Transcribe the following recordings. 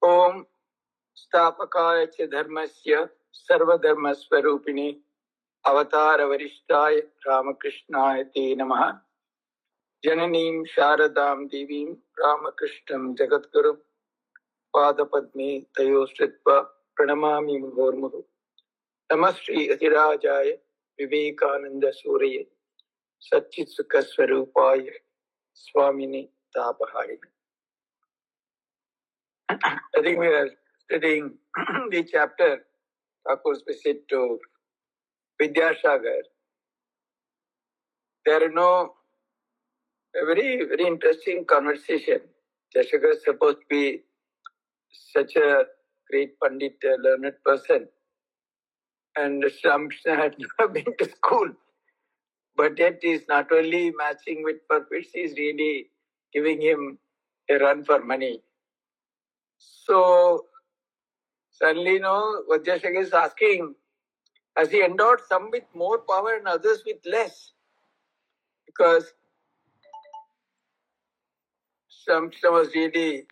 Om Stapakaya Cha Dharmasya Sarvadharmasvarupini Avatara Varishtaya Ramakrishnaya Te Namaha Jananim Sharadam Devim Ramakrishnam Jagatgurum Padapadme Tayo Sritva Pranamami Mugormuhu Namastri Atirajaya Vivekananda Surya Satchit Sukasvarupaya Swamini Tapaharini. I think we are studying the chapter Thakur's visit to Vidyasagar. There is a very interesting conversation. Vidyasagar is supposed to be such a great Pandit, learned person. And Ramkrishna had never been to school. But yet he is not only matching with purpose, he is really giving him a run for money. So suddenly, Vidyasagar is asking, has he endowed some with more power and others with less? Because some was really,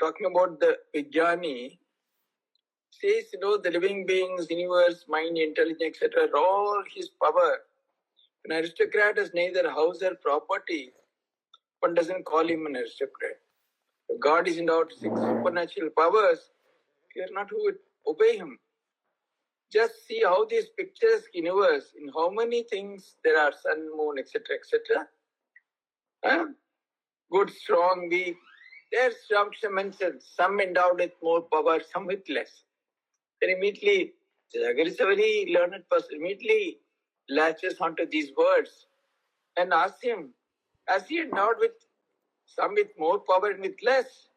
talking about the Vijnani, says, the living beings, universe, mind, intelligence, etc., all his power. An aristocrat has neither house or property. One doesn't call him an aristocrat. If God is endowed with supernatural powers, we are not who would obey him. Just see how these pictures universe, in how many things there are sun, moon, etc., etc. Good, strong, weak. There's some mentions, some endowed with more power, some with less. Then immediately, Jagar is a very learned person, immediately latches onto these words and asks him, has he endowed with some with more power and with less?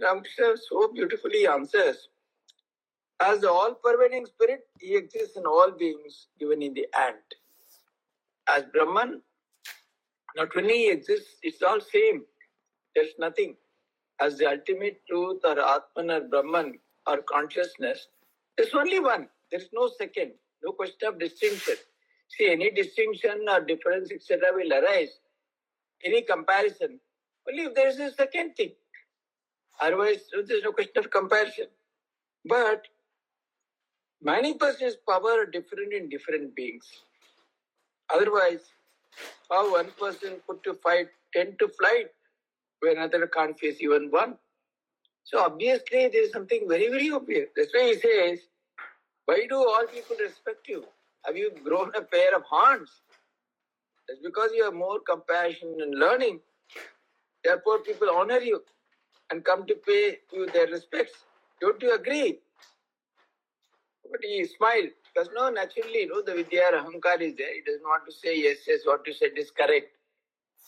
Ramkrishna so beautifully answers, as the all-pervading spirit, he exists in all beings, even in the ant. As Brahman, not only he exists, it's all same. There's nothing. As the ultimate truth or Atman or Brahman or consciousness, there's only one. There's no second. No question of distinction. See, any distinction or difference, etc. will arise. Any comparison, only if there is a second thing. Otherwise, there's no question of comparison. But manifestations power are different in different beings. Otherwise, how one person put to fight 10 to flight, where another can't face even one. So obviously there is something very, very obvious. That's why he says, why do all people respect you? Have you grown a pair of horns? That's because you have more compassion and learning. Therefore people honor you and come to pay you their respects. Don't you agree? But he smiled, because naturally, the Vidya Ahankar is there. He doesn't want to say yes, what you said is correct.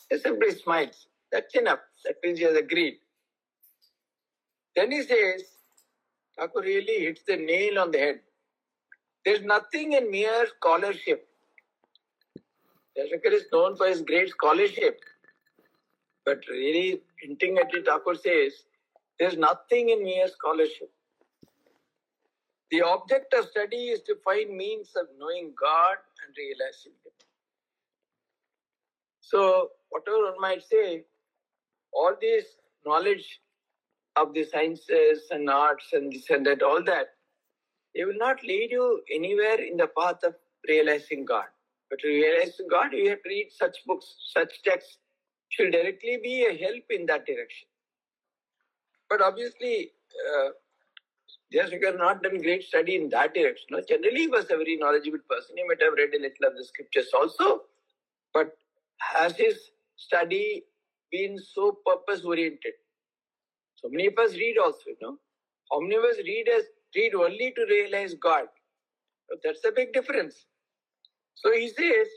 He simply smiles. That's enough. That means he has agreed. Then he says, Thakur really hits the nail on the head. There's nothing in mere scholarship. Thakur is known for his great scholarship. But really hinting at it, Thakur says, there's nothing in mere scholarship. The object of study is to find means of knowing God and realizing Him. So, whatever one might say, all this knowledge of the sciences and arts and this and that, all that, they will not lead you anywhere in the path of realizing God. But to realize God, you have to read such books, such texts, should directly be a help in that direction. But obviously, Jayasekar has not done great study in that direction. Generally, he was a very knowledgeable person. He might have read a little of the scriptures also. But has his study been so purpose-oriented? So many of us read also, How many of us read only to realize God? So that's a big difference. So he says,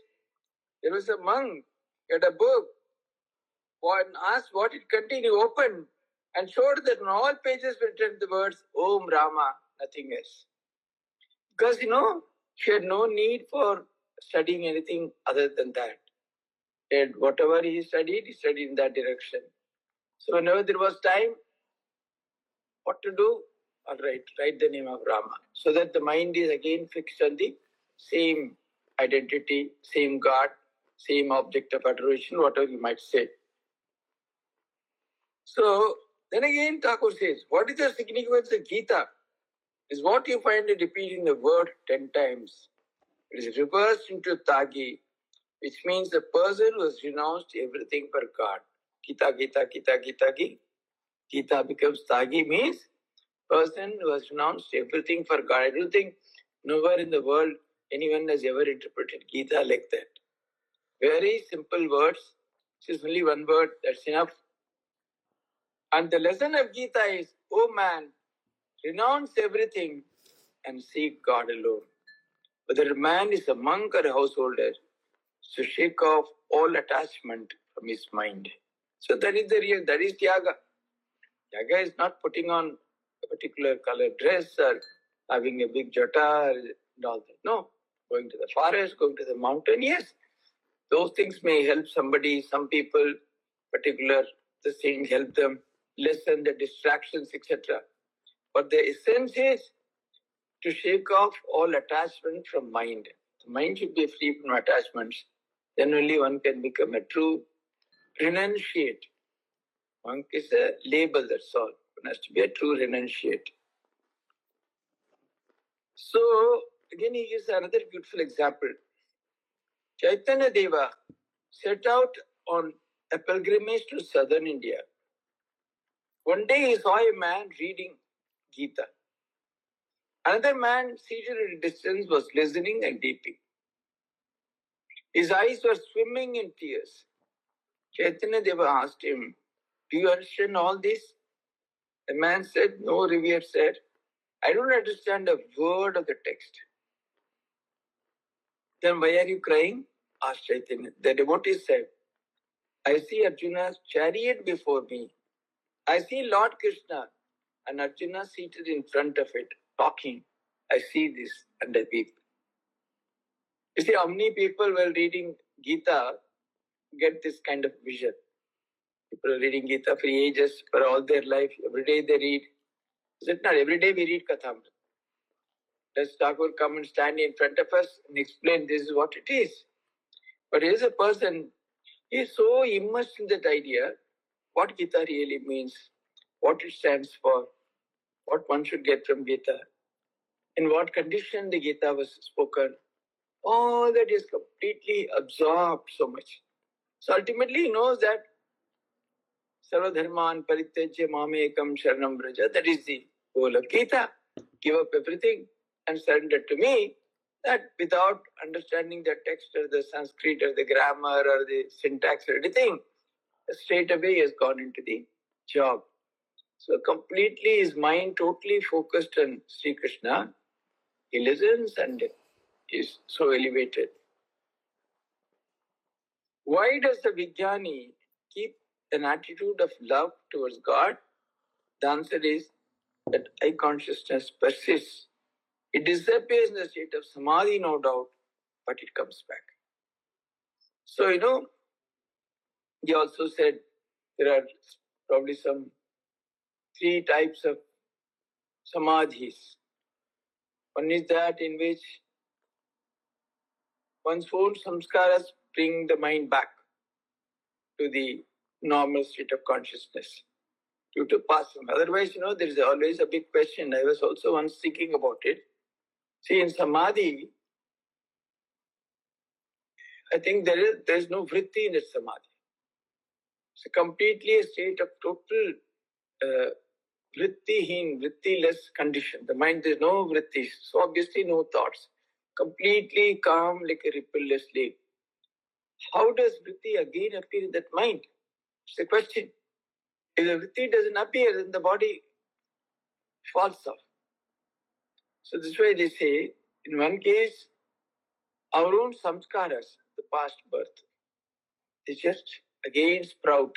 there was a monk, had a book, and asked what it contained. He opened and showed that on all pages were written the words Om Rama, nothing else. Because, he had no need for studying anything other than that. And whatever he studied in that direction. So whenever there was time, what to do? All right, write the name of Rama. So that the mind is again fixed on the same identity, same God, same object of adoration, whatever you might say. So, then again Thakur says, what is the significance of Gita? Is what you find repeating the word 10 times. It is reversed into Tagi, which means the person who has renounced everything for God. Gita, Gita, Gita, Gita, Gita. Gita becomes Tagi, means person who has renounced everything for God. I don't think nowhere in the world anyone has ever interpreted Gita like that. Very simple words. It's only one word, that's enough. And the lesson of Gita is, oh man, renounce everything and seek God alone. Whether a man is a monk or a householder, so shake off all attachment from his mind. So that is the real, that is Tyaga. Tyaga is not putting on a particular color dress or having a big jata and all that. No, going to the forest, going to the mountain, yes. Those things may help somebody, some people, particular, the thing help them lessen the distractions, etc. But the essence is to shake off all attachment from mind. The mind should be free from attachments. Then only one can become a true renunciate. Monk is a label, that's all. One has to be a true renunciate. So, again, he gives another beautiful example. Chaitanya Deva set out on a pilgrimage to southern India. One day he saw a man reading Gita. Another man seated at a distance was listening and weeping. His eyes were swimming in tears. Chaitanya Deva asked him, do you understand all this? The man said, no, revered said, I don't understand a word of the text. Then why are you crying? Asked Chaitanya. The devotee said, I see Arjuna's chariot before me. I see Lord Krishna and Arjuna seated in front of it, talking. I see this and I weep. You see, how many people while reading Gita get this kind of vision? People are reading Gita for ages, for all their life. Every day they read. Is it not? Every day we read Kathamrita. Does Thakur come and stand in front of us and explain this is what it is? But here's a person, he is so immersed in that idea, what Gita really means, what it stands for, what one should get from Gita, in what condition the Gita was spoken. All that is completely absorbed so much. So ultimately he knows that Sarvadharman Parityajya Mamekam Sharanam Braja, that is the whole of Gita. Give up everything and surrender to me. That without understanding the text or the Sanskrit or the grammar or the syntax or anything, straight away he has gone into the job. So completely his mind totally focused on Sri Krishna. He listens and is so elevated. Why does the Vijnani keep an attitude of love towards God? The answer is that I consciousness persists. It disappears in the state of samadhi, no doubt, but it comes back. So, he also said there are probably some 3 types of samadhis. One is that in which one's own samskaras bring the mind back to the normal state of consciousness due to past. Otherwise, there is always a big question. I was also once thinking about it. See, in samadhi, I think there is no vritti in that samadhi. It's completely a state of total vritti-less condition. The mind, there's no vrittis, so obviously no thoughts. Completely calm like a rippleless lake. How does vritti again appear in that mind? It's a question. If the vritti doesn't appear, then the body falls off. So this way they say, in one case, our own samskaras, the past birth, they just again sprout,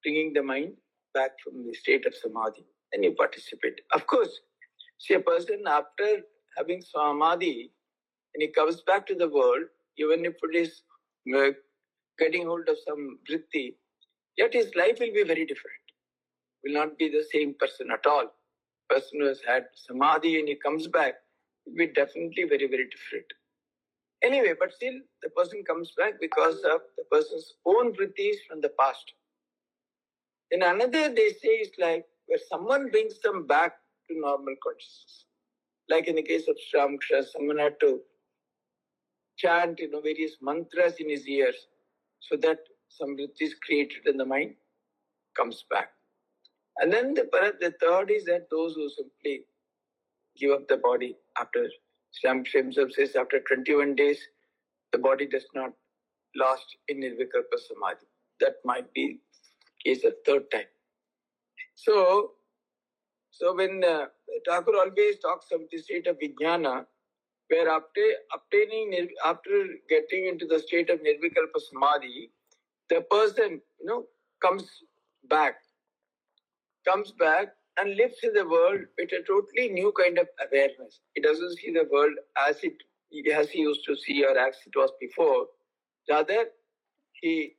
bringing the mind back from the state of samadhi. And you participate. Of course, see a person after having samadhi, and he comes back to the world, even if it is getting hold of some vritti, yet his life will be very different. Will not be the same person at all. Person who has had samadhi and he comes back will be definitely very, very different. Anyway, but still the person comes back because of the person's own vrittis from the past. In another, they say it's like where someone brings them back to normal consciousness. Like in the case of Sri someone had to chant various mantras in his ears so that some vritti is created in the mind, comes back. And then perhaps the third is that those who simply give up the body after, Sri himself says, after 21 days, the body does not last in Nirvikalpa Samadhi. That might be case of third time. So when Thakur always talks of the state of Vijnana, where after getting into the state of Nirvikalpa Samadhi, the person comes back and lives in the world with a totally new kind of awareness. He doesn't see the world as he used to see or as it was before. Rather, he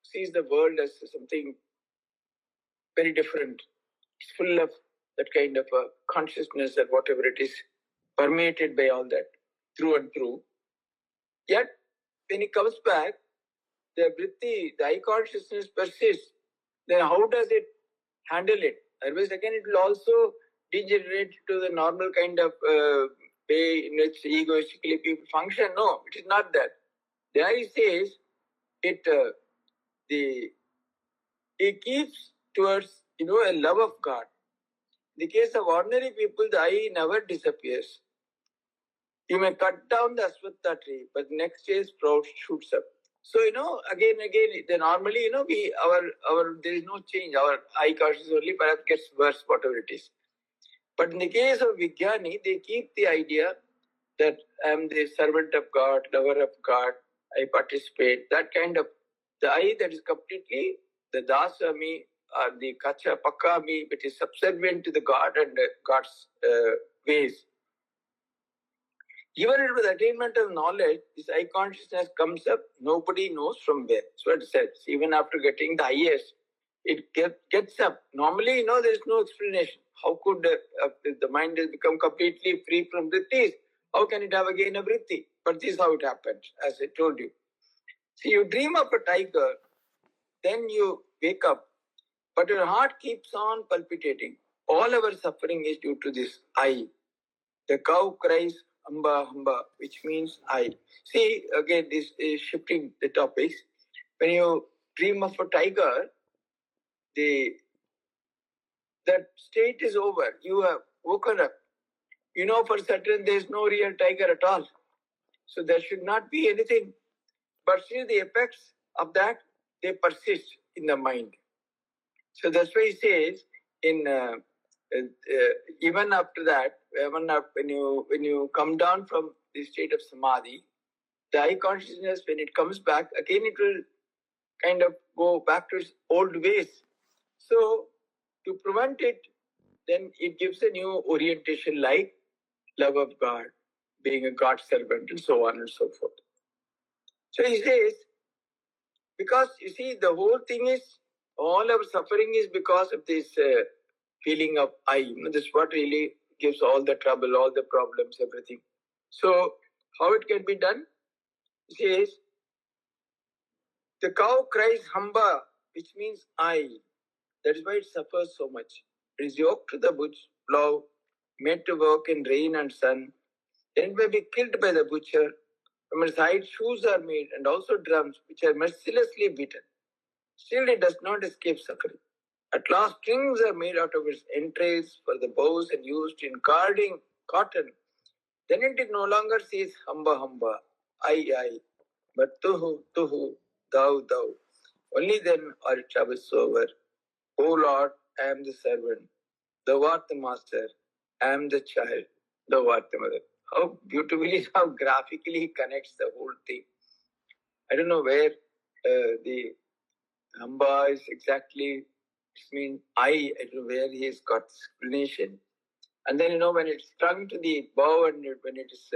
sees the world as something very different. It's full of that kind of a consciousness and whatever it is, permeated by all that, through and through. Yet, when he comes back, the vritti, the eye consciousness persists. Then how does it handle it? Otherwise, again, it will also degenerate to the normal kind of way in which egoistically people function. No, it is not that. The eye says it keeps towards a love of God. In the case of ordinary people, the eye never disappears. You may cut down the aswatha tree, but next day sprout shoots up. So again, normally there is no change. Our eye consciousness only perhaps gets worse, whatever it is. But in the case of Vijnani, they keep the idea that I am the servant of God, lover of God, I participate. That kind of the eye that is completely the dasami or the kacha pakami, which is subservient to the God and God's ways. Even with the attainment of knowledge, this eye consciousness comes up, nobody knows from where. So it says, even after getting the highest, it gets up. Normally, there is no explanation. How could the mind has become completely free from vrittis? How can it have again a vritti? But this is how it happens, as I told you. See, you dream of a tiger, then you wake up, but your heart keeps on palpitating. All our suffering is due to this eye. The cow cries, Hamba, Hamba, which means I. See, again, this is shifting the topics. When you dream of a tiger, that state is over. You have woken up. For certain there is no real tiger at all. So there should not be anything. But see, the effects of that, they persist in the mind. So that's why he says, even after that, when you come down from the state of samadhi, the eye consciousness, when it comes back, again it will kind of go back to its old ways. So to prevent it, then it gives a new orientation like love of God, being a God servant, and so on and so forth. So he says, because you see, the whole thing is, all our suffering is because of this feeling of I. This is what really gives all the trouble, all the problems, everything. So how it can be done? He says, the cow cries hamba, which means I. That is why it suffers so much. It is yoked to the plough, made to work in rain and sun. Then it may be killed by the butcher. From its hide, shoes are made, and also drums, which are mercilessly beaten. Still, it does not escape suffering. At last, strings are made out of its entrails for the bows and used in carding cotton. Then it no longer says hamba hamba, I, but tuhu tuhu, thou thou. Only then are its troubles over. O Lord, I am the servant. Thou art the master. I am the child. Thou art the mother. How beautifully, how graphically he connects the whole thing. I don't know where the hamba is exactly. It means I don't know where he has got explanation. And then, when it's strung to the bow and when it is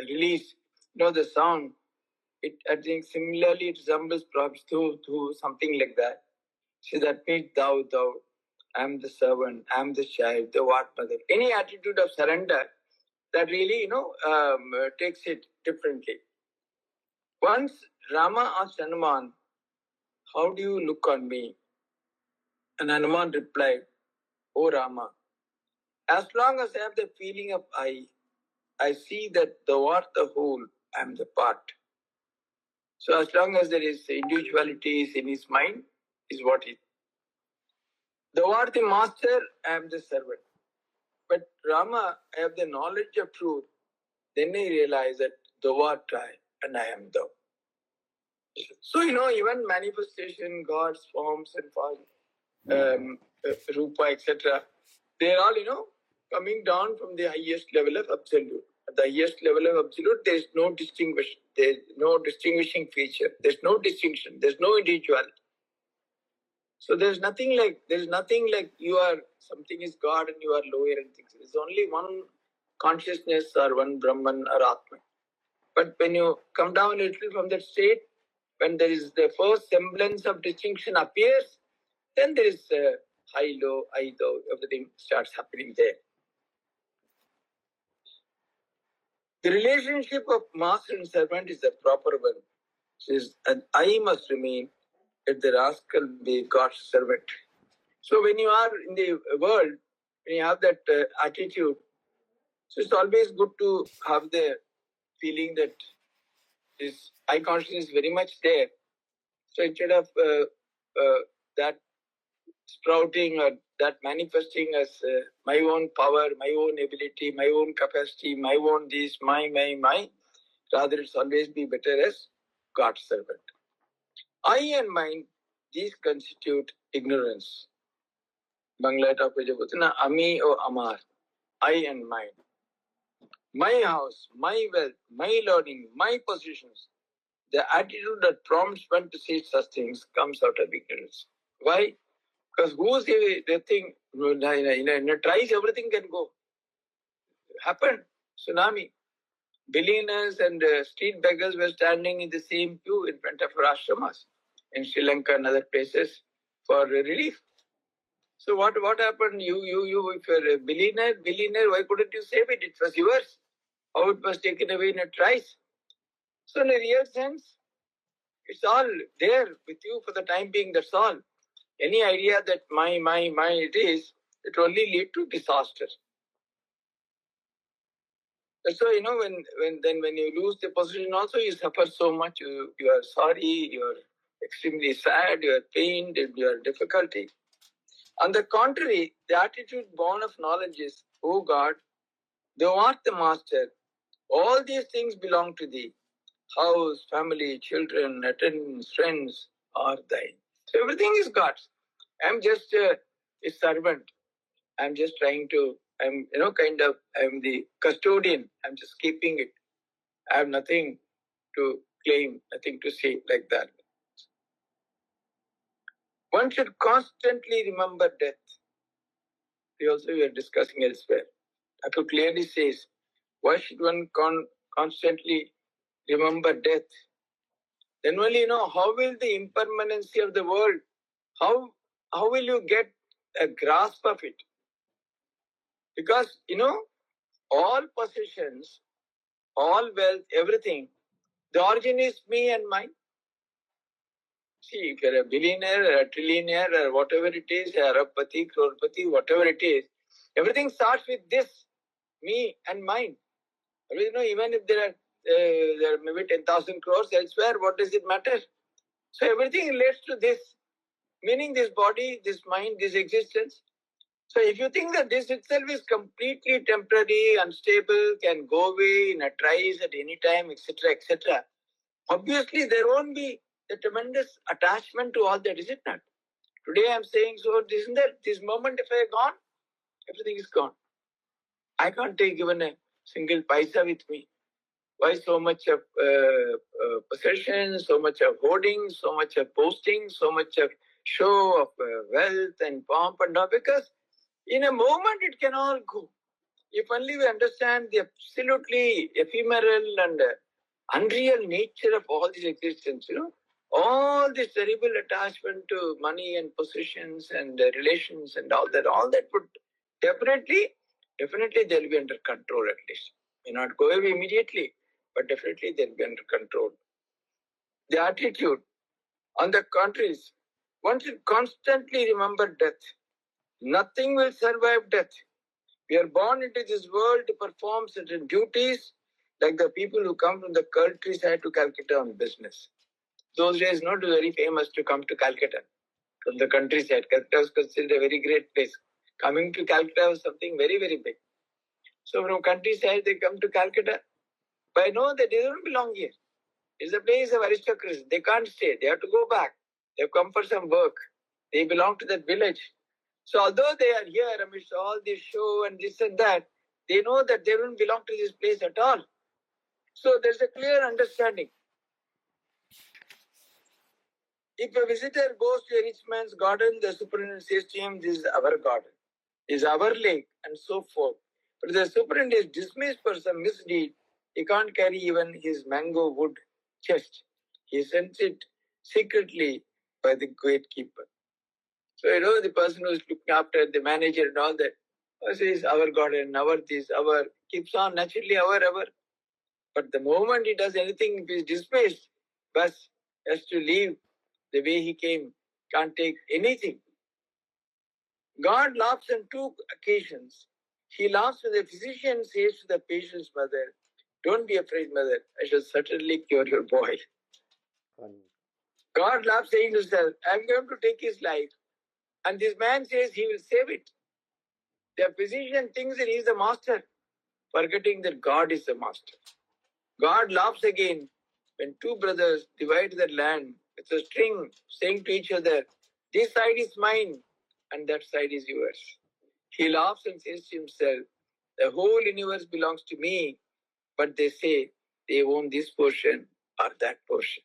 released, the sound, I think similarly it resembles perhaps to something like that. So that means thou, I am the servant, I am the child, the what mother. Any attitude of surrender that really, takes it differently. Once Rama asked Hanuman, how do you look on me? And Hanuman replied, O Rama, as long as I have the feeling of I see that thou art the whole, I am the part. So as long as there is individuality in his mind, is what is. Thou art the master, I am the servant. But Rama, I have the knowledge of truth. Then I realize that thou art I and I am thou. So, even manifestation, God's forms and forms, Rupa, etc., they're all, coming down from the highest level of absolute. At the highest level of absolute, there is no distinguish. There is no distinguishing feature. There's no distinction. There's no individuality. So there's nothing like you are something is God and you are lower and things. There's only one consciousness or one Brahman or Atman. But when you come down a little from that state, when there is the first semblance of distinction appears, then there is high, low, I, thou, everything starts happening there. The relationship of master and servant is the proper one. Says, and I must remain, if the rascal be God's servant. So when you are in the world, when you have that attitude, so it's always good to have the feeling that this I consciousness is very much there. So instead of that sprouting or that manifesting as my own power, my own ability, my own capacity, my own this, my, rather it's always be better as God's servant. I and mine, these constitute ignorance. Bangla talk pe na ami or amar, I and mine. My house, my wealth, my learning, my positions. The attitude that prompts one to say such things comes out of ignorance. Why? Because who's the thing, in a trice, everything can go. Happened. Tsunami. Billionaires and street beggars were standing in the same queue in front of ashramas in Sri Lanka and other places for relief. So what happened? You, if you're a billionaire, why couldn't you save it? It was yours. How it was taken away in a trice. So in a real sense, it's all there with you for the time being, that's all. Any idea that my, it is, it will only lead to disaster. So, when you lose the position also, you suffer so much, you are sorry, you are extremely sad, you are pained, you are difficulty. On the contrary, the attitude born of knowledge is, O God, thou art the master, all these things belong to thee. House, family, children, attendants, friends are thine. So everything is God's. I'm just a servant. I'm just trying to, I'm the custodian. I'm just keeping it. I have nothing to claim, nothing to say like that. One should constantly remember death. We are discussing elsewhere. Thakur clearly says, why should one constantly remember death? Then only how will the impermanency of the world, how will you get a grasp of it? Because all possessions, all wealth, everything, the origin is me and mine. See, if you're a billionaire, a trillionaire, or whatever it is, a arabpati, crorepati, whatever it is, everything starts with this, me and mine. Even if there are maybe 10,000 crores elsewhere, what does it matter? So everything relates to this, meaning this body, this mind, this existence. So if you think that this itself is completely temporary, unstable, can go away in a trice at any time, etc., etc., obviously there won't be a tremendous attachment to all that, is it not? Today I'm saying, so isn't that this moment if I gone, everything is gone. I can't take even a single paisa with me. Why so much of possession, so much of hoarding, so much of boasting, so much of show of wealth and pomp and all? Because in a moment it can all go. If only we understand the absolutely ephemeral and unreal nature of all this existence, all this terrible attachment to money and possessions and relations and all that would definitely they'll be under control at least. May not go away immediately, but definitely they'll be under control. The attitude, On the contraries, one should constantly remember death. Nothing will survive death. We are born into this world to perform certain duties, like the people who come from the countryside to Calcutta on business. Those days, not very famous to come to Calcutta from the countryside. Calcutta was considered a very great place. Coming to Calcutta was something very, very big. So from countryside, they come to Calcutta. But I know that they don't belong here. It's a place of aristocrats. They can't stay. They have to go back. They have come for some work. They belong to that village. So although they are here amidst all this show and this and that, they know that they don't belong to this place at all. So there's a clear understanding. If a visitor goes to a rich man's garden, the superintendent says to him, "This is our garden, this is our lake," and so forth. But if the superintendent is dismissed for some misdeed, he can't carry even his mango wood chest. He sends it secretly by the gatekeeper. So, the person who is looking after the manager and all that, says, "Our garden, our this, our," keeps on naturally, our. But the moment he does anything, he is dismissed, but has to leave the way he came, can't take anything. God laughs on two occasions. He laughs when the physician says to the patient's mother, "Don't be afraid, mother, I shall certainly cure your boy." God laughs saying to himself, "I'm going to take his life." And this man says he will save it. The physician thinks that he is the master, forgetting that God is the master. God laughs again when two brothers divide their land with a string, saying to each other, "This side is mine and that side is yours." He laughs and says to himself, "The whole universe belongs to me," but they say they own this portion or that portion.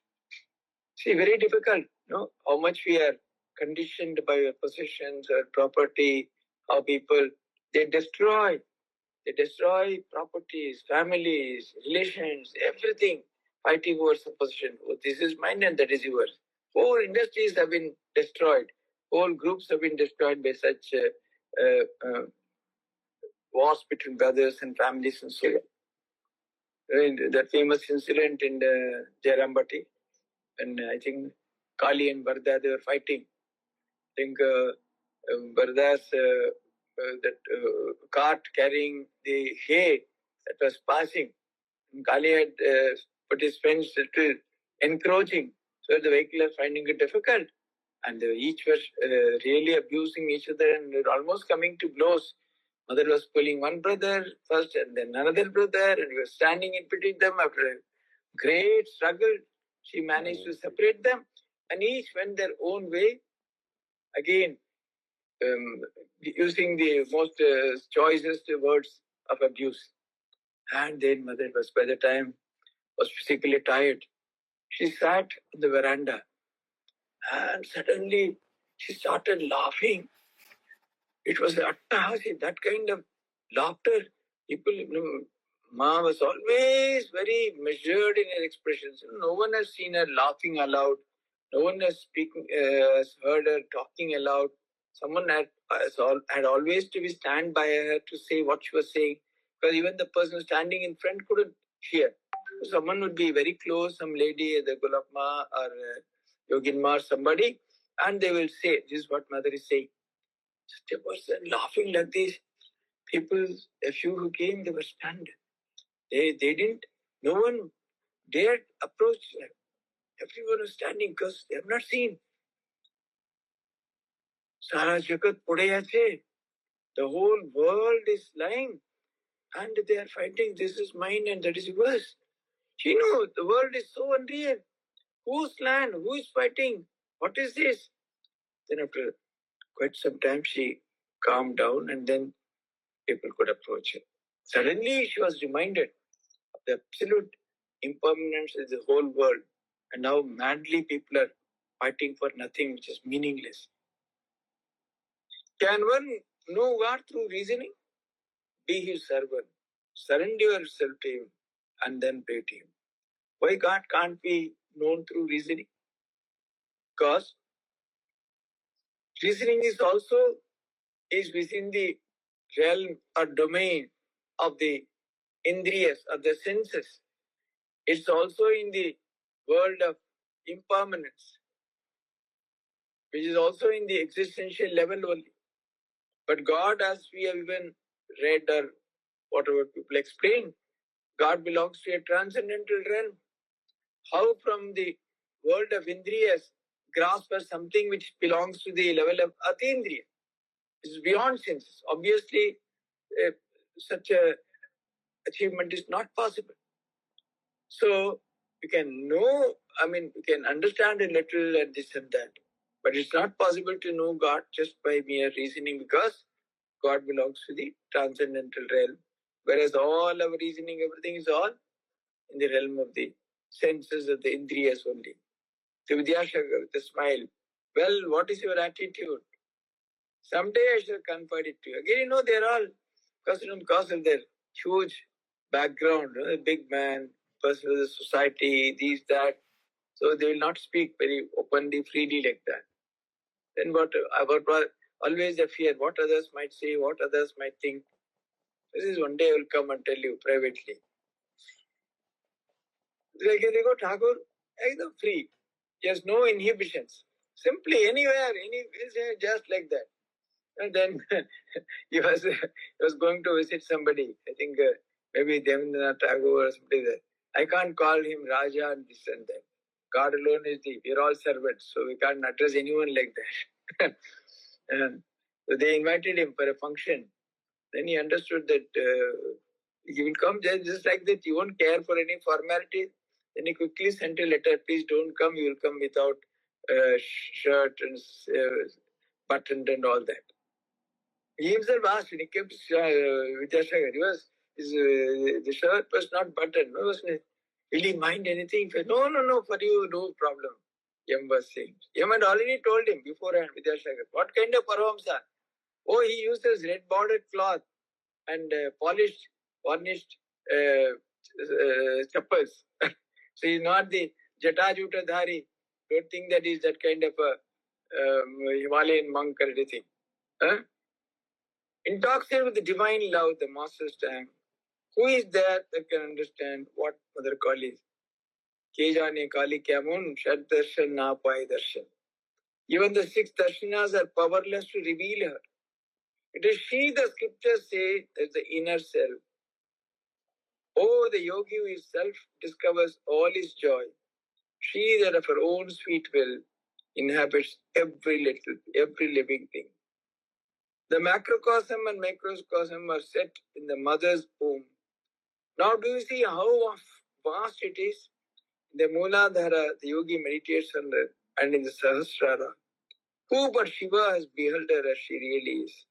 See, very difficult, how much we are conditioned by our possessions, our property, how people, they destroy properties, families, relations, everything, fighting over some possession. Oh, this is mine and that is yours. Whole industries have been destroyed. Whole groups have been destroyed by such wars between brothers and families and so on. And that famous incident in the Jairambati, and I think Kali and Varda, they were fighting. I think Varda's that cart carrying the hay that was passing, and Kali had put his fence to encroaching, so the vehicle was finding it difficult, and each were really abusing each other and they were almost coming to blows. Mother was pulling one brother first and then another brother, and we were standing in between them. After a great struggle, she managed to separate them, and each went their own way. Again, using the most choicest words of abuse. And then mother was, by the time, was physically tired. She sat on the veranda and suddenly she started laughing. It was attahasi, that kind of laughter. People, Ma was always very measured in her expressions. No one has seen her laughing aloud. No one has heard her talking aloud. Someone had always to be stand by her to say what she was saying, because even the person standing in front couldn't hear. Someone would be very close, some lady, the Gulapma or Yoginma or somebody, and they will say, "This is what mother is saying." Such a person laughing like this. People, a few who came, they were stunned. They didn't, no one dared approach her. Everyone was standing because they have not seen. Sara Jagat Pudayase, the whole world is lying and they are fighting, this is mine and that is yours. She knew the world is so unreal. Whose land? Who is fighting? What is this? Then after quite some time she calmed down and then people could approach her. Suddenly she was reminded of the absolute impermanence of the whole world, and now madly people are fighting for nothing which is meaningless. Can one know God through reasoning? Be his servant, surrender yourself to him, and then pray to him. Why God can't be known through reasoning? Because reasoning is within the realm or domain of the indriyas, of the senses. It's also in the world of impermanence. which is also in the existential level only. But God, as we have even read or whatever people explain, God belongs to a transcendental realm. How from the world of Indriyas grasp for something which belongs to the level of Atindriya? It's beyond senses. Obviously, uh, such a achievement is not possible. So you can know, you can understand a little and this and that, but it's not possible to know God just by mere reasoning, because God belongs to the transcendental realm, whereas all our reasoning, everything is all in the realm of the senses of the Indriyas only. So Vidyashankar with a smile, well, what is your attitude? Someday I shall confide it to you. Again, they're all because of their huge background, a big man, person of the society, these, that. So they will not speak very openly, freely like that. Then what always the fear, what others might say, what others might think. This is one day I will come and tell you privately. Like they go, Thakur, free. He has no inhibitions. Simply anywhere, just like that. And then he was going to visit somebody. I think maybe Devendranath Tagore or somebody there. I can't call him Raja and this and that. God alone is we're all servants, so we can't address anyone like that. And so they invited him for a function. Then he understood that he will come just like that. He won't care for any formality. Then he quickly sent a letter, please don't come, you will come without shirt and buttoned and all that. He himself asked when he came to Vidyasagar, the shirt was not buttoned. No, will he mind anything? No, for you, no problem. Yam was saying. Yam had already told him beforehand, Vidyasagar, what kind of Paramahamsa? Oh, he uses red bordered cloth and polished, varnished chappals. So he's not the Jata Juta Dhari. Don't think that he's that kind of a Himalayan monk or anything. Huh? Intoxicated with the divine love, the master's time. Who is there that can understand what Mother Kali is? Ke jaane Kali kya mun, Shad darshan na pai darshan. Even the six darshanas are powerless to reveal her. It is she, the scriptures say, that the inner self. Oh, the yogi who himself discovers all his joy. She that of her own sweet will inhabits every living thing. The macrocosm and microcosm are set in the mother's womb. Now do you see how vast it is? In the Mooladhara, the yogi meditates on her, and in the Sahasrara. Who but Shiva has beheld her as she really is?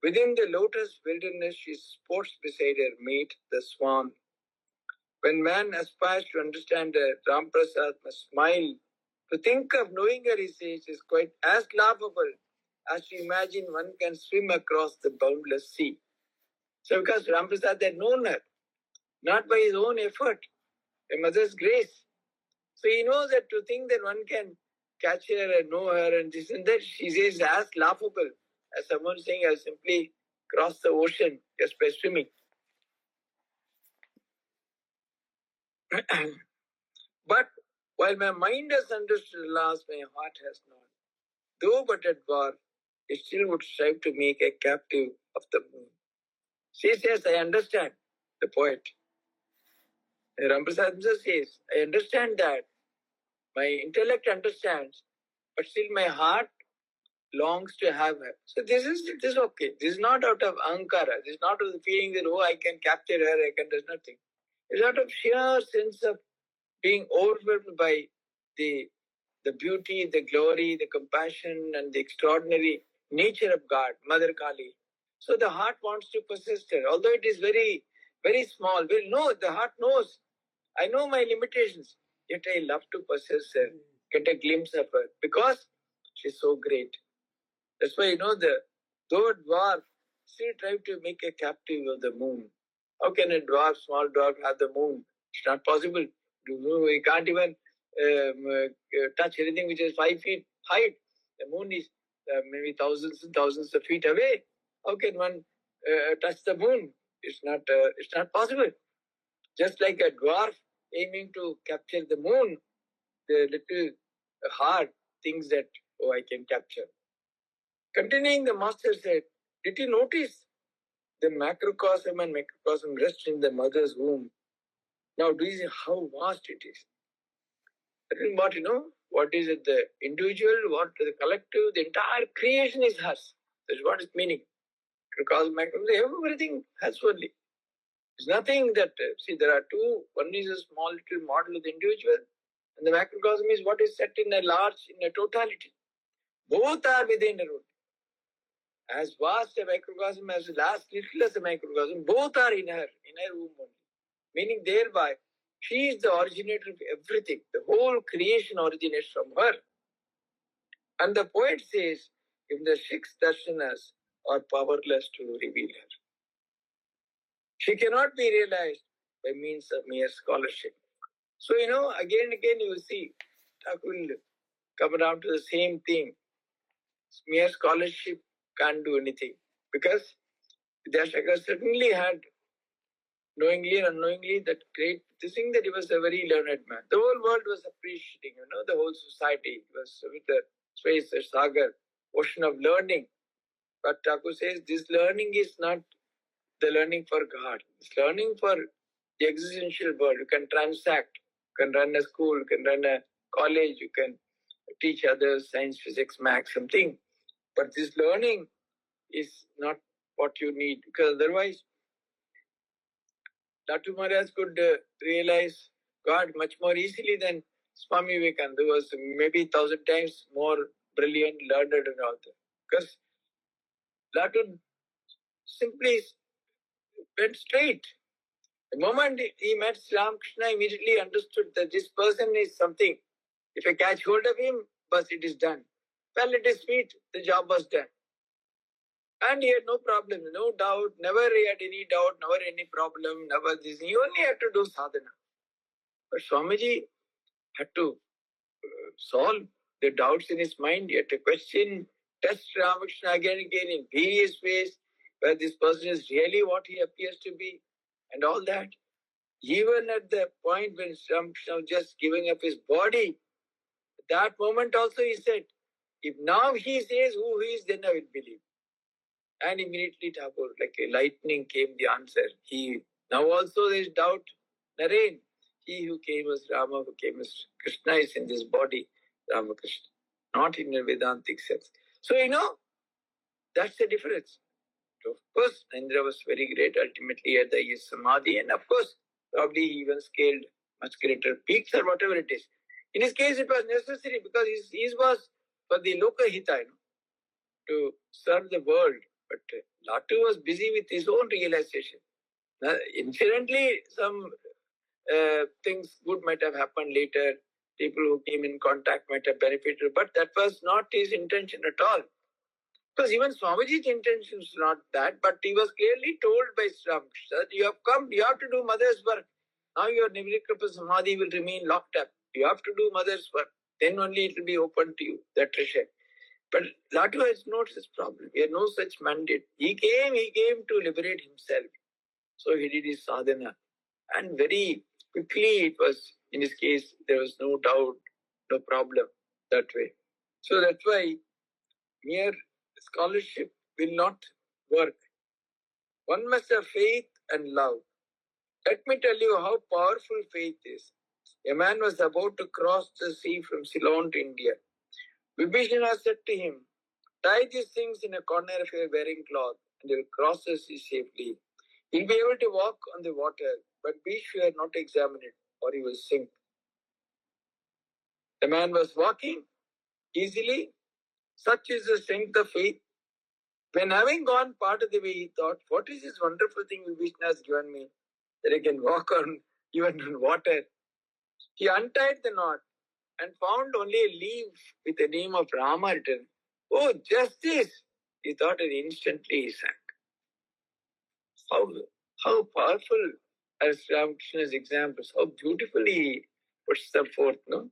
Within the lotus wilderness, she sports beside her mate, the swan. When man aspires to understand her, Ram Prasad must smile. To think of knowing her, he says, is quite as laughable as to imagine one can swim across the boundless sea. So because Ram Prasad had known her, not by his own effort, a mother's grace. So he knows that to think that one can catch her and know her and this and that, she says, as laughable as someone saying, I'll simply cross the ocean just by swimming. But while my mind has understood the laws, my heart has not. Though but at war, it still would strive to make a captive of the moon. She says, I understand, the poet. Ramprasad says, I understand that. My intellect understands, but still my heart longs to have her. So this is okay. This is not out of ankara. This is not out of the feeling that, oh, I can capture her, I can do nothing. It's out of sheer sense of being overwhelmed by the beauty, the glory, the compassion, and the extraordinary nature of God, Mother Kali. So the heart wants to possess her, although it is very, very small. The heart knows. I know my limitations, yet I love to possess her, get a glimpse of her, because she's so great. That's why, though a dwarf still tried to make a captive of the moon. How can a small dwarf have the moon? It's not possible. We can't even touch anything which is 5 feet height. The moon is maybe thousands and thousands of feet away. How can one touch the moon? It's not possible. Just like a dwarf aiming to capture the moon, the little heart thinks that Oh, I can capture. Continuing, the master said, did you notice the macrocosm and microcosm rest in the mother's womb? Now, do you see how vast it is? What what is it? The individual, what the collective, the entire creation is hers. That's what it's meaning. Microcosm, macrocosm, everything has only. There's nothing that, see, there are two. One is a small little model of the individual, and the macrocosm is what is set in a large, in a totality. Both are within her own. As vast a microcosm as last little as a microcosm, both are in her womb only. Meaning thereby, she is the originator of everything. The whole creation originates from her. And the poet says, if the six darshanas are powerless to reveal her, she cannot be realized by means of mere scholarship. So, again and again you will see, Thakur will come around to the same thing. Mere scholarship can't do anything. Because Vidyashankar certainly had, knowingly or unknowingly, that great thing that he was a very learned man. The whole world was appreciating, the whole society was with the space, the sagar, ocean of learning. But Thakur says this learning is not the learning for God. It's learning for the existential world. You can transact, you can run a school, you can run a college, you can teach others science, physics, math, something. But this learning is not what you need, because otherwise Dr. Maharaj could realize God much more easily than Swami Vivekananda, who was maybe 1,000 times more brilliant, learned, and all that. Because Dr. simply went straight. The moment he met Sri Ramakrishna, immediately understood that this person is something. If I catch hold of him, but it is done. Fell at his feet, the job was done. And he had no problem, no doubt, never he had any doubt, never any problem, never this. He only had to do sadhana. But Swamiji had to solve the doubts in his mind. He had to question, test Ramakrishna again and again in various ways, whether this person is really what he appears to be, and all that. Even at the point when Ramakrishna was just giving up his body, that moment also he said, if now he says who he is, then I will believe. And immediately Thakur, like a lightning, came the answer. He now also there is doubt. Naren, he who came as Rama, who came as Krishna is in this body, Ramakrishna, not in a Vedantic sense. So that's the difference. So of course, Indra was very great ultimately at the Samadhi, and of course, probably he even scaled much greater peaks or whatever it is. In his case, it was necessary because his was for the Lokahita, to serve the world. But Latu was busy with his own realization. Incidentally, some things good might have happened later. People who came in contact might have benefited, but that was not his intention at all. Because even Swamiji's intention was not that, but he was clearly told by Sri Ramakrishna that you have come, you have to do mother's work. Now your Nirvikripa Samadhi will remain locked up. You have to do mother's work. Then only it will be open to you, that treasure. But Latu has no such problem. He had no such mandate. He came to liberate himself. So he did his sadhana. And very quickly it was, in his case, there was no doubt, no problem that way. So that's why mere scholarship will not work. One must have faith and love. Let me tell you how powerful faith is. A man was about to cross the sea from Ceylon to India. Vibhishana said to him, tie these things in a corner of your wearing cloth and you'll cross the sea safely. You'll be able to walk on the water, but be sure not to examine it or you will sink. The man was walking easily. Such is the strength of faith. When having gone part of the way, he thought, what is this wonderful thing Vibhishana has given me, that I can walk on even on water? He untied the knot and found only a leaf with the name of Rama written. Oh, just this! He thought, and instantly he sank. How powerful are Ramakrishna's examples, how beautifully he puts them forth, no?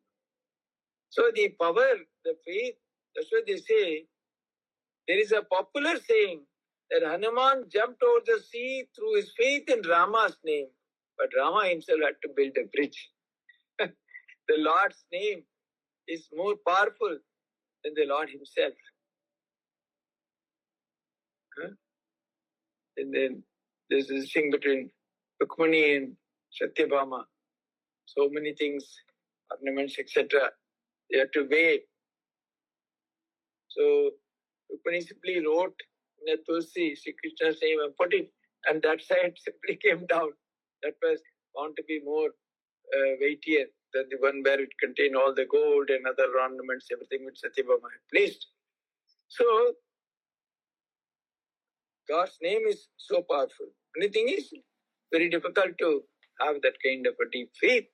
So the power, the faith, that's what they say. There is a popular saying that Hanuman jumped over the sea through his faith in Rama's name, but Rama himself had to build a bridge. The Lord's name is more powerful than the Lord Himself. And then there's this thing between Rukmani and Satyabhama. So many things, ornaments, etc. They have to weigh. So Rukmani simply wrote in a Tulsi, Sri Krishna's name, and put it, and that side simply came down. That was found to be more weightier than the one where it contained all the gold and other ornaments, everything which Satyabhama had placed. So God's name is so powerful. Only thing is, very difficult to have that kind of a deep faith.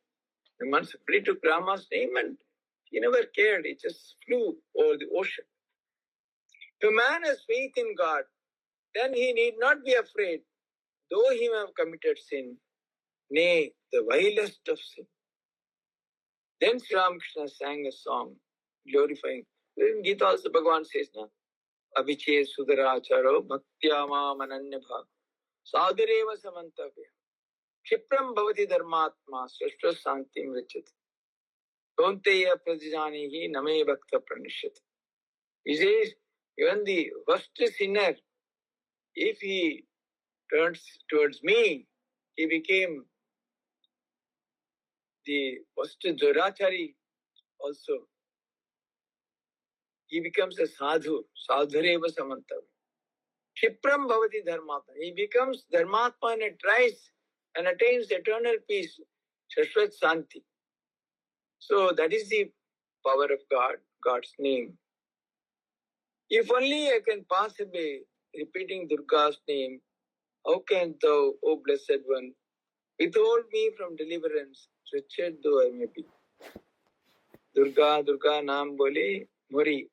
The man simply took Rama's name and he never cared. He just flew over the ocean. If a man has faith in God, then he need not be afraid, though he may have committed sin, nay, the vilest of sin. Then Sri Ramakrishna sang a song glorifying. In Gita also Bhagavan says, na, Abhiche Sudaracharo Bhaktya Mananyabha Sadareva Samantavya Kshipram Bhavati Dharmatma Srashtra Santim Richati Donteya Pradijanihi Name Bhakta Pranishati. He says, even the worst sinner, if he turns towards me, he became the worst Durachari also. He becomes a sadhu, sadhureva samantav. Kshipram bhavati dharmatma. He becomes dharmatma and tries and attains eternal peace, shashvat santi. So that is the power of God, God's name. If only I can pass away repeating Durga's name, how can thou, O blessed one, withhold me from deliverance, wretched though I may be? Durga, Durga naam bole, mori.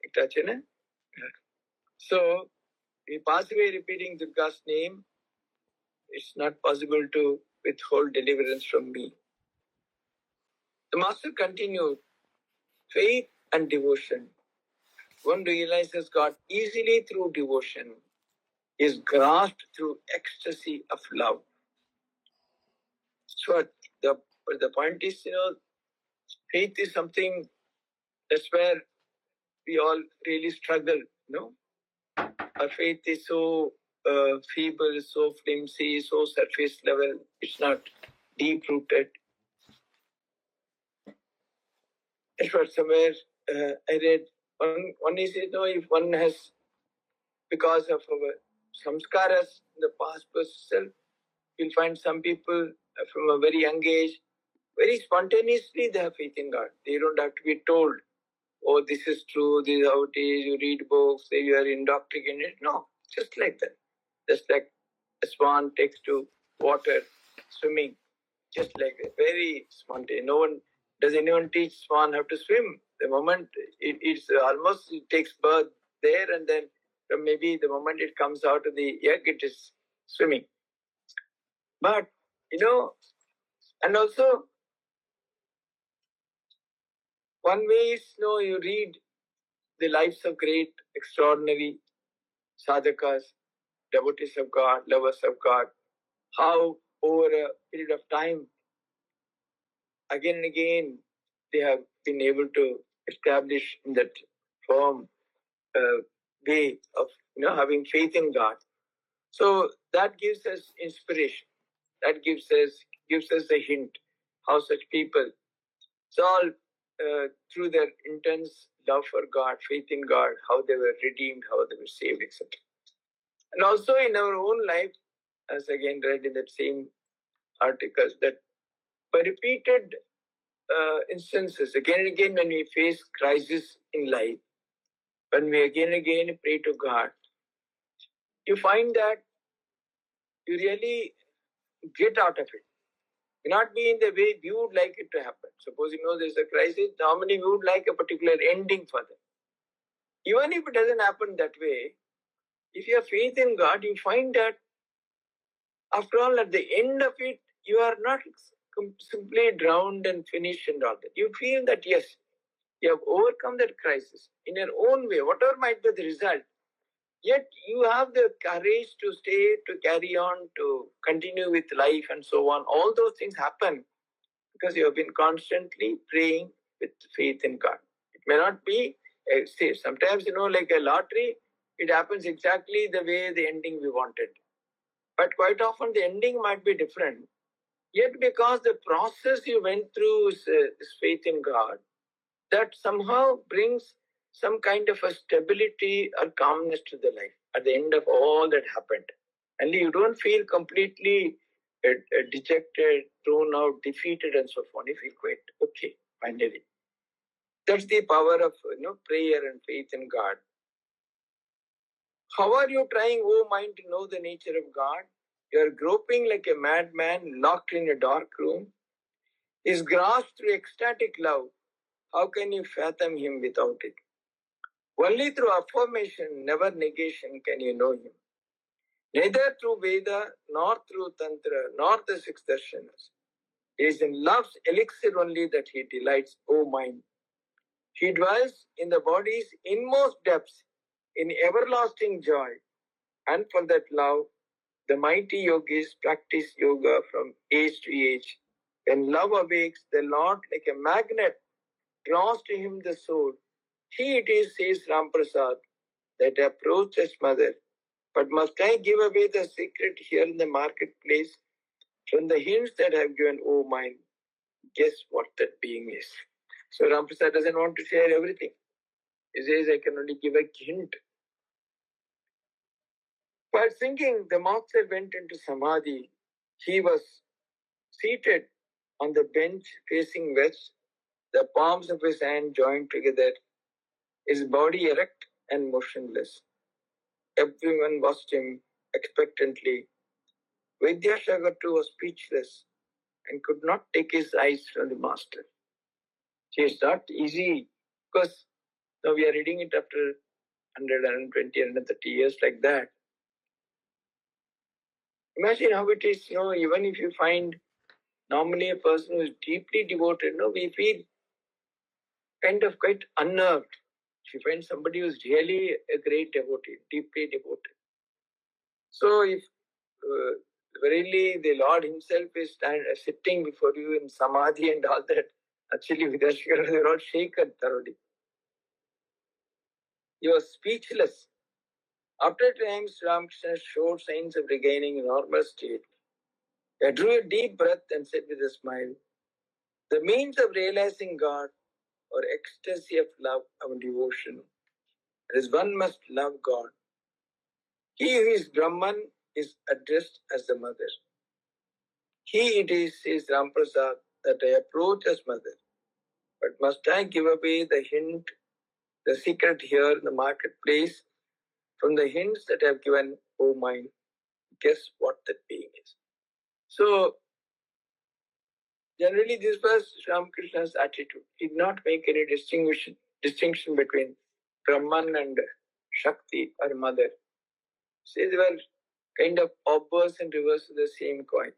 So, we pass away repeating Durga's name, it's not possible to withhold deliverance from me. The Master continued, faith and devotion. One realizes God easily through devotion, is grasped through ecstasy of love. So the point is, faith is something that's where we all really struggle, Our faith is so feeble, so flimsy, so surface level. It's not deep rooted. That's what somewhere I read. One is, if one has, because of our samskaras in the past itself, you'll find some people from a very young age, very spontaneously they have faith in God. They don't have to be told, oh, this is true, this is how it is, you read books, you are indoctrinated. No, just like that. Just like a swan takes to water, swimming, just like that. Very spontaneous. Does anyone teach swan how to swim? The moment it takes birth there, and then maybe the moment it comes out of the egg, it is swimming. But, and also, one way is, you read the lives of great, extraordinary sadhakas, devotees of God, lovers of God, how over a period of time, again and again, they have been able to establish in that firm way of having faith in God. So that gives us inspiration. That gives us a hint how such people, it's all through their intense love for God, faith in God, how they were redeemed, how they were saved, etc. And also in our own life, as again read in that same articles, that by repeated instances, again and again, when we face crisis in life, when we again and again pray to God, you find that you really get out of it. May not be in the way we would like it to happen. Suppose there's a crisis, how many would like a particular ending for them? Even if it doesn't happen that way, if you have faith in God, you find that after all, at the end of it, you are not simply drowned and finished and all that. You feel that yes, you have overcome that crisis in your own way, whatever might be the result. Yet you have the courage to stay, to carry on, to continue with life and so on. All those things happen because you have been constantly praying with faith in God. It may not be See, sometimes, like a lottery, it happens exactly the way the ending we wanted. But quite often the ending might be different. Yet because the process you went through is faith in God, that somehow brings some kind of a stability or calmness to the life at the end of all that happened. And you don't feel completely dejected, thrown out, defeated, and so on. You feel quite okay, finally. That's the power of prayer and faith in God. How are you trying, O mind, to know the nature of God? You are groping like a madman locked in a dark room. Is grasped through ecstatic love. How can you fathom him without it? Only through affirmation, never negation, can you know him. Neither through Veda, nor through Tantra, nor the six darshanas. It is in love's elixir only that he delights, O mind. He dwells in the body's inmost depths in everlasting joy. And for that love, the mighty yogis practice yoga from age to age. When love awakes, the Lord, like a magnet, draws to him the soul. He it is, says Ramprasad, that approaches mother. But must I give away the secret here in the marketplace? From the hints that I have given, O mind, guess what that being is. So Ramprasad doesn't want to share everything. He says, I can only give a hint. While singing, the master went into Samadhi. He was seated on the bench facing west, the palms of his hand joined together, his body erect and motionless. Everyone watched him expectantly. Vidyasagar too was speechless and could not take his eyes from the master. See, it's not easy because now we are reading it after 100, 120, 130 years like that. Imagine how it is, even if you find normally a person who is deeply devoted, we feel kind of quite unnerved. If you find somebody who is really a great devotee, deeply devoted. So if really the Lord himself is sitting before you in Samadhi and all that, actually Vidyasagar, they were all shaken thoroughly. He was speechless. After times, Ramakrishna showed signs of regaining a normal state. I drew a deep breath and said with a smile, the means of realizing God or ecstasy of love or devotion is one must love God. He who is Brahman is addressed as the mother. He it is, says Ramprasad, that I approach as mother. But must I give away the hint, the secret here in the marketplace, from the hints that I have given, O mind? Guess what that being is. So, generally this was Ramakrishna's attitude. He did not make any distinction between Brahman and Shakti or mother. See, they were kind of opposite and reverse of the same coin.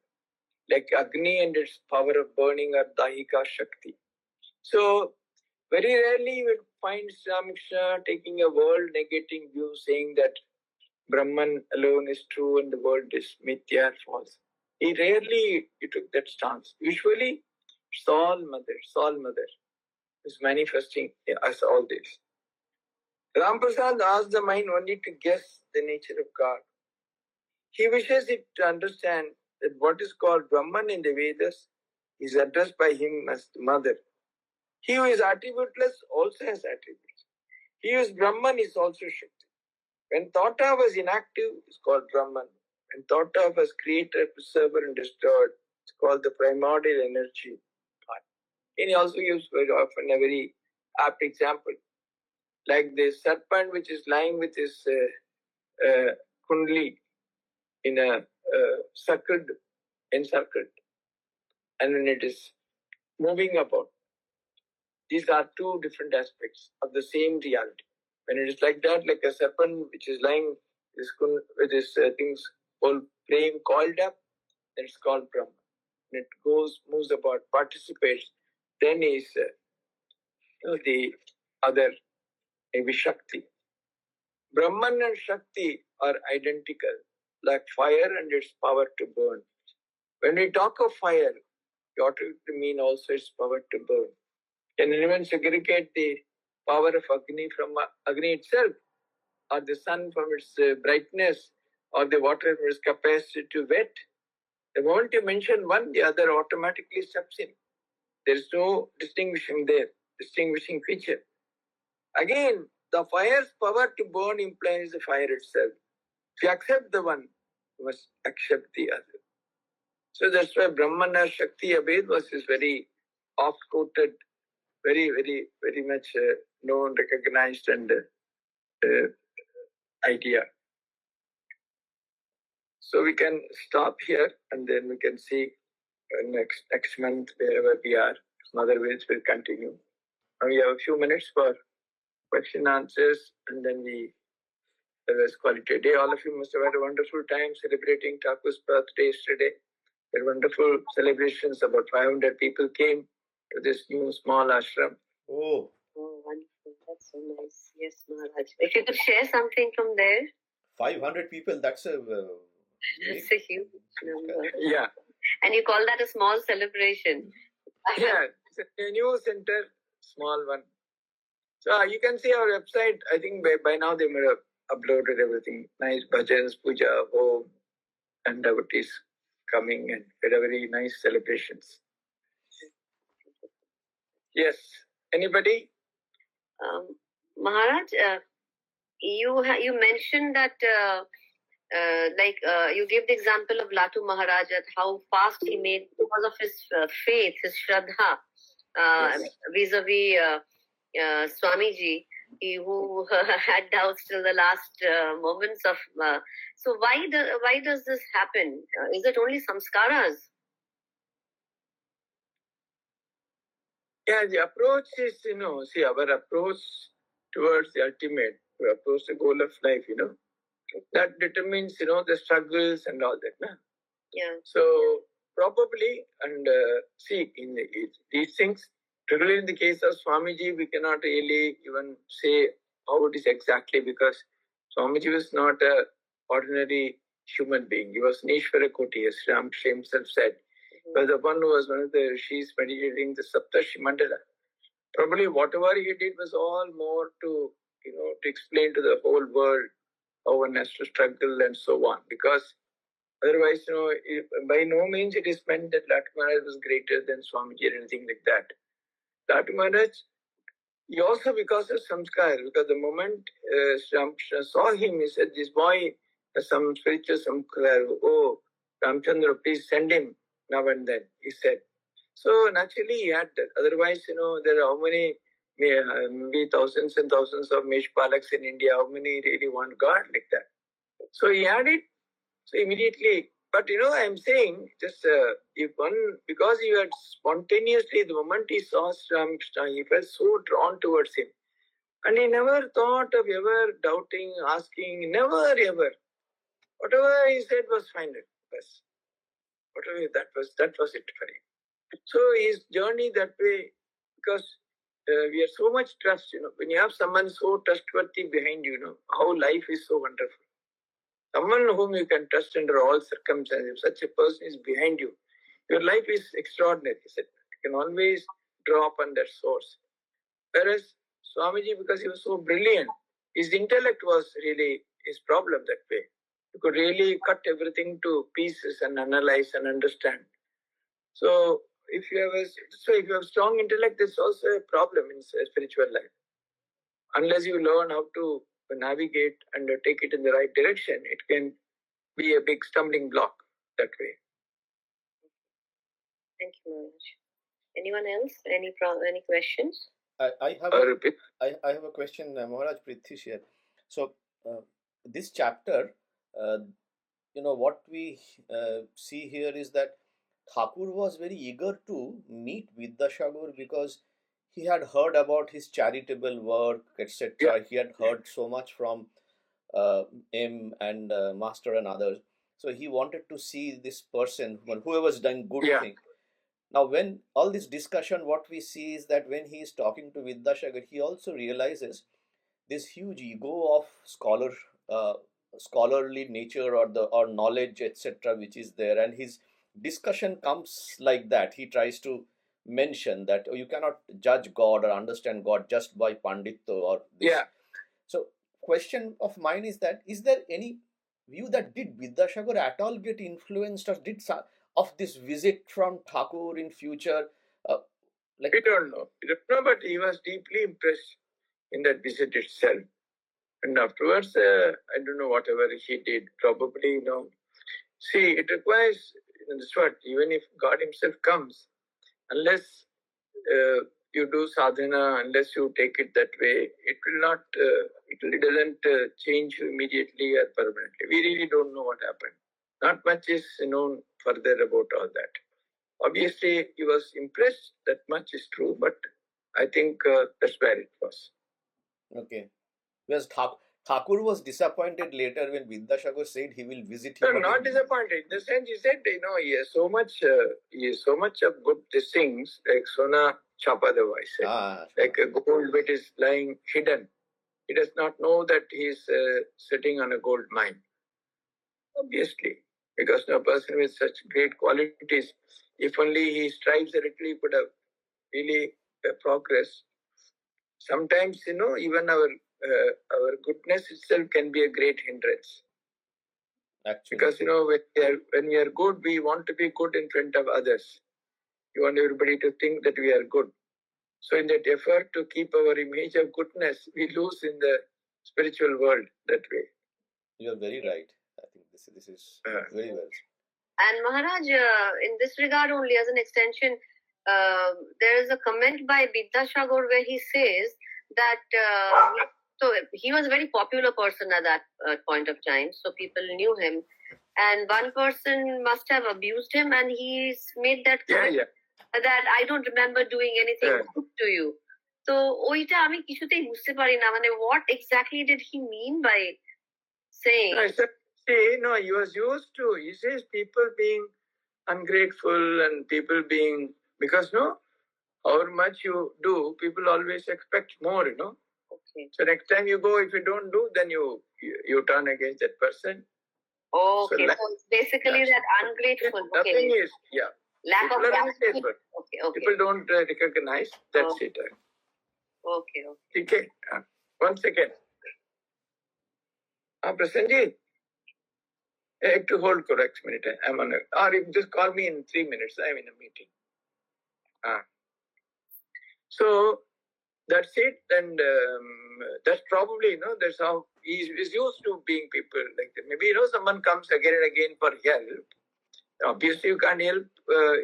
Like Agni and its power of burning or Dahika Shakti. So, very rarely you will find Ramakrishna taking a world negating view, saying that Brahman alone is true and the world is mithya, false. He rarely took that stance. Usually, Saul Mother is manifesting as all this. Ramprasad asked the mind only to guess the nature of God. He wishes it to understand that what is called Brahman in the Vedas is addressed by him as the mother. He who is attributeless also has attributes. He who is Brahman is also Shakti. When thought of as inactive, it's called Brahman. When thought of as creator, preserver, and destroyer, it's called the primordial energy. And he also gives very often a very apt example. Like the serpent which is lying with his kundli in a encircled, and when it is moving about. These are two different aspects of the same reality. When it is like that, like a serpent which is lying with his things all flame coiled up, then it's called Brahma. When it moves about, participates, then is the other, maybe Shakti. Brahman and Shakti are identical, like fire and its power to burn. When we talk of fire, we ought to mean also its power to burn. Can anyone segregate the power of Agni from Agni itself, or the sun from its brightness, or the water from its capacity to wet. The moment you mention one, the other automatically steps in. There is no distinguishing feature. Again, the fire's power to burn implies the fire itself. If you accept the one, you must accept the other. So that's why Brahmana Shakti Abhed was this very oft-quoted, very much known, recognized, and idea. So we can stop here, and then we can see next month wherever we are. Some other ways will continue. Now we have a few minutes for question answers, and then we let's call it a day. All of you must have had a wonderful time celebrating Thakur's birthday yesterday. There were wonderful celebrations. About 500 people came to this new small ashram. Oh, wonderful. That's so nice. Yes, Maharaj. If you could share something from there. 500 people, that's a That's a huge number. Yeah. And you call that a small celebration. Yeah, it's a new center, small one. So you can see our website. I think by now they might have uploaded everything. Nice bhajans, puja, home, and devotees coming, and very nice celebrations. Yes. Anybody? Maharaj, you mentioned that you gave the example of Latu Maharaj, how fast he made because of his faith, his shraddha, vis-a-vis Swamiji, who had doubts till the last moments of. So why does this happen? Is it only samskaras? Yeah, the approach is, see, our approach towards the ultimate, to approach the goal of life, that determines, the struggles and all that. Na? Yeah. So probably, and see, in these things, particularly in the case of Swamiji, we cannot really even say how it is exactly, because Swamiji was not an ordinary human being. He was Nishvara Koti, as Ramkrishna himself said. He was the one who was one of the rishis meditating the Saptashi Mandala. Probably whatever he did was all more to, to explain to the whole world how one has to struggle and so on. Because otherwise, by no means it is meant that Latu Maharaj was greater than Swamiji or anything like that. Latu Maharaj, he also, because of samskar, because the moment Ramkrishna saw him, he said, this boy has some spiritual samskar. Oh, Ramchandra, please send him now and then, he said. So naturally he had that. Otherwise, there are how many, maybe thousands and thousands of Meshpalaks in India, how many really want God like that? So he had it. So immediately, but I'm saying just if one, because he had spontaneously, the moment he saw Ramkrishna, he felt so drawn towards him. And he never thought of ever doubting, asking, never ever. Whatever he said was final. Yes. Whatever that was it for him. So his journey that way, because we have so much trust, when you have someone so trustworthy behind you, how life is so wonderful. Someone whom you can trust under all circumstances, if such a person is behind you, your life is extraordinary. You can always draw upon that source. Whereas Swamiji, because he was so brilliant, his intellect was really his problem that way. You could really cut everything to pieces and analyze and understand. So if you have strong intellect, there's also a problem in spiritual life. Unless you learn how to navigate and take it in the right direction, it can be a big stumbling block that way. Thank you, Maharaj. Anyone else? Any questions? I have a question, Maharaj Prithvish here. So this chapter, what we see here is that Thakur was very eager to meet Vidyasagar because he had heard about his charitable work, etc. Yeah. He had heard so much from him and Master and others. So he wanted to see this person, whoever's done good thing. Now, when all this discussion, what we see is that when he is talking to Vidyasagar, he also realizes this huge ego of scholarly nature or knowledge, etc., which is there, and his discussion comes like that. He tries to mention that you cannot judge God or understand God just by panditto or this. Yeah. So question of mine is that, is there any view that did Vidyasagar at all get influenced or did of this visit from Thakur in future? Like, we don't know. But he was deeply impressed in that visit itself. And afterwards, I don't know, whatever he did, probably, See, it requires, that's what, even if God himself comes, unless you do sadhana, unless you take it that way, it will not, it doesn't change you immediately or permanently. We really don't know what happened. Not much is known further about all that. Obviously, he was impressed, that much is true, but I think that's where it was. Okay. Because Thakur was disappointed later when Vidyasagar said he will visit him. No, not disappointed. In the sense he said, he has so much of good things, like Sona Chapadeva, I said. Like a gold which is lying hidden. He does not know that he is sitting on a gold mine. Obviously, because a person with such great qualities, if only he strives a little, he could have really progressed. Sometimes, even our goodness itself can be a great hindrance. Actually. Because, when we are good, we want to be good in front of others. We want everybody to think that we are good. So in that effort to keep our image of goodness, we lose in the spiritual world that way. You are very right. I think this is very well. And Maharaj, in this regard only, as an extension, there is a comment by Vidyasagar where he says that so he was a very popular person at that point of time, so people knew him, and one person must have abused him, and he's made that comment that I don't remember doing anything good to you. So oita ami kishutei bujhte pari na, mane what exactly did he mean by saying? He was used to, he says, people being ungrateful and people being, because however much you do, people always expect more, Okay. So next time you go, if you don't do, then you turn against that person. Okay, so it's basically that ungrateful. Okay. Nothing is, lack people of gratitude. Okay. People don't recognize, that's it. Okay. 1 second. Prasanji, I have to hold correct minute. I'm on or you just call me in 3 minutes. I'm in a meeting. So that's it, and that's probably that's how he's used to being people like that. Maybe someone comes again and again for help. Obviously, you can't help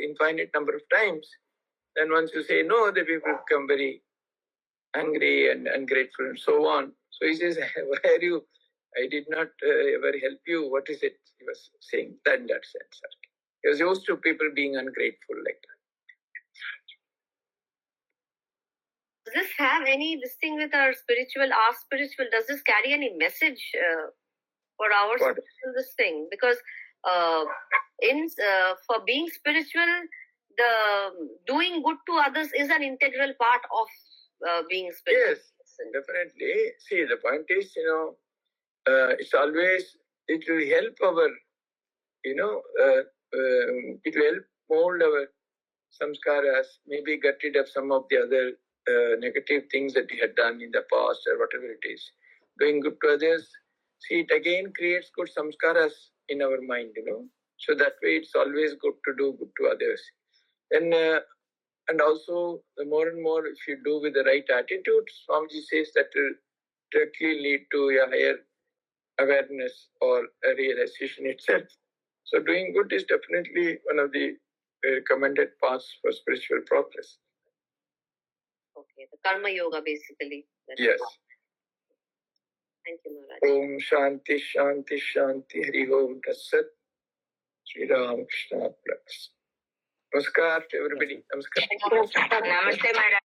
infinite number of times. Then once you say no, the people become very angry and ungrateful and so on. So he says, "Why are you? I did not ever help you. What is it?" He was saying that in that sense. He was used to people being ungrateful like that. Does this have any this thing with our spiritual? Does this carry any message for our spiritual this thing? Because for being spiritual, the doing good to others is an integral part of being spiritual. Yes, definitely. See, the point is, it's always, it will help our, it will help mold our samskaras, maybe get rid of some of the other negative things that we had done in the past or whatever it is. Doing good to others, see, it again creates good samskaras in our mind, So that way it's always good to do good to others. And also, the more and more, if you do with the right attitude, Swamiji says that will directly lead to a higher awareness or a realization itself. So doing good is definitely one of the recommended paths for spiritual progress. Okay, the karma yoga basically. Yes. Thank you, Maharaj. Om Shanti Shanti Shanti Hari Om Tassat Sri Ram Krishna Plus. Namaskar to everybody. Namaskar. Namaste, Madam.